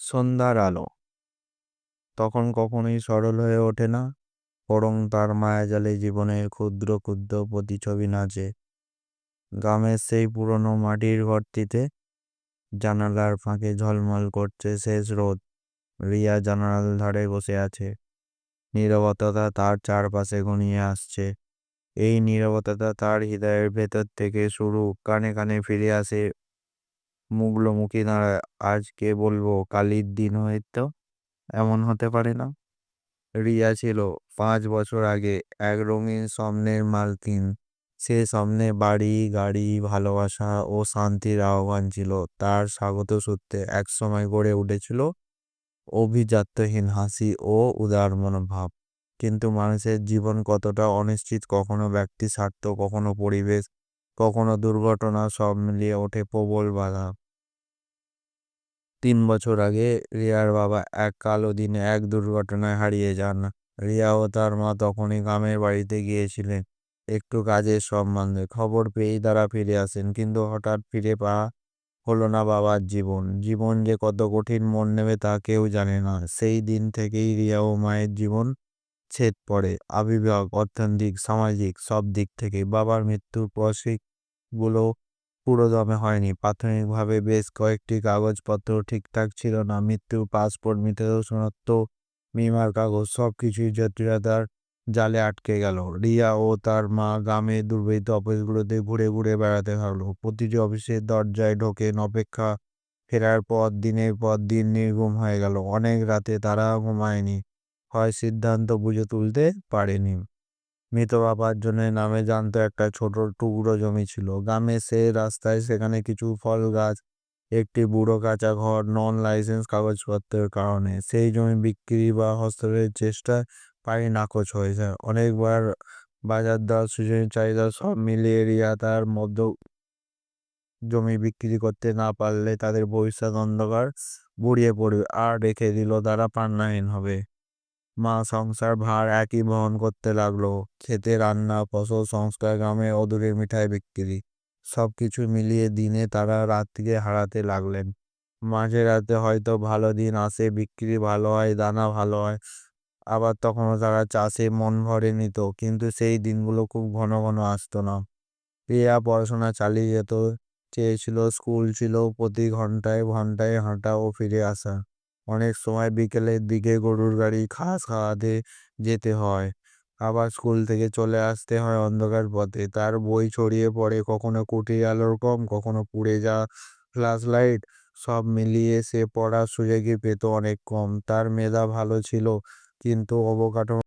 সন্ধ্যার আলো তখন কখনোই সরল হয়ে ওঠে না, বরং তার মায়াজালে জীবনের ক্ষুদ্র ক্ষুদ্র প্রতিচ্ছবি নাচে। গ্রামের সেই পুরনো মাটির ঘরটিতে জানালার ফাঁকে ঝলমল করছে শেষ রোদ। রিয়া জানালার ধারে বসে আছে। নীরবতা তার চারপাশে ঘনিয়ে আসছে। এই নীরবতাটা তার হৃদয়ের ভেতর থেকে শুরু, কানে কানে ফিরে আসে, মুখোমুখি দাঁড়ায়। আজকে বলবো কালির দিন হয়তো এমন হতে পারে না। রিয়া ছিল 5 বছর আগে এক রঙিন স্বপ্নের মালকিন। সে স্বপ্নে বাড়ি, গাড়ি, ভালোবাসা ও শান্তির আহ্বান ছিল তার স্বাগত সূত্রে। একসময় গড়ে উঠেছিল অভিজাত্যহীন হাসি ও উদার মনোভাব। কিন্তু মানুষের জীবন কতটা অনিশ্চিত, কখনো ব্যক্তি স্বার্থ, কখনো পরিবেশ, কখনো দুর্ঘটনা, সব মিলিয়ে ওঠে প্রবল বাধা। 3 বছর আগে রিয়ার বাবা এক কালো দিনে এক দুর্ঘটনায় হারিয়ে যান। রিয়া ও তার মা তখনই গ্রামের বাড়িতে গিয়েছিলেন একটু কাজের সম্বন্ধে। খবর পেয়েই তারা ফিরে আসেন, কিন্তু হঠাৎ ফিরে পাওয়া হলো না বাবার জীবন। জীবন যে কত কঠিন মন নেবে তা কেউ জানে না। সেই দিন থেকেই রিয়া ও মায়ের জীবন ছেদ পড়ে, আবির্ভাব, অর্থনৈতিক, সামাজিক সব দিক থেকে। বাবার মৃত্যুর পর সেগুলো পুরোদমে হয়নি। প্রাথমিকভাবে বেশ কয়েকটি কাগজপত্র ঠিকঠাক ছিল না, মৃত্যুর পাসপোর্ট, মৃতদেহ শনাক্ত, বিমার কাগজ, সবকিছুই জটিলতার জালে আটকে গেল। রিয়া ও তার মা গ্রামের দুর্বৃত্ত অফিসগুলোতে ঘুরে ঘুরে বেড়াতে থাকলো। প্রতিটি অফিসের দরজায় ঢোকেন, অপেক্ষা। ফেরার পর দিনের পর দিন নির্ঘুম হয়ে গেল। অনেক রাতে তারা ঘুমায়নি, হয় সিদ্ধান্ত বুঝে তুলতে পারেনি। মৃত বাবার জন্য নামে জানতো একটা ছোট টুকরো জমি ছিল গ্রামের সে রাস্তায়। সেখানে কিছু ফল গাছ, একটি বুড়ো কাঁচা ঘর, নন লাইসেন্স কাগজপত্রের কারণে সেই জমি বিক্রি বা হস্তান্তরের চেষ্টা পাই নাকচ হয়ে যায়। অনেকবার বাজার দর, সুযোগের চাহিদা সব মিলিয়ে রিয়া তার মধ্য জমি বিক্রি করতে না পারলে তাদের ভবিষ্যৎ অন্ধকার বুড়িয়ে পড়বে আর রেখে দিল তারা প্রাণহীন হবে। মা সংসার ভার একই বহন করতে লাগলো। খেতে রান্না, ফসল সংস্কার, গ্রামে অদূরে মিঠাই বিক্রি, সবকিছু মিলিয়ে দিনে তারা রাত্রিকে হারাতে লাগলেন। মাঝে রাতে হয়তো ভালো দিন আসে, বিক্রি ভালো হয়, দানা ভালো হয়, আবার তখনও তারা চাষে মন ভরে নিত। কিন্তু সেই দিনগুলো খুব ঘন ঘন আসতো না। প্রিয়া পড়াশোনা চালিয়ে যেত চেয়েছিল। স্কুল ছিল প্রতি ঘন্টায় ঘন্টায় হাঁটা ও ফিরে আসা। অনেক সময় বিকেলের দিকে গরুর গাড়ি ঘাস খাওয়াতে যেতে হয়, আবার স্কুল থেকে চলে আসতে হয় অন্ধকার পথে। তার বই ছড়িয়ে পড়ে, কখনো কুটির আলোর কম, কখনো পুড়ে যাওয়া ফ্ল্যাশ লাইট, সব মিলিয়ে সে পড়ার সুযোগই পেত অনেক কম। তার মেধা ভালো ছিল, কিন্তু অবকাঠামো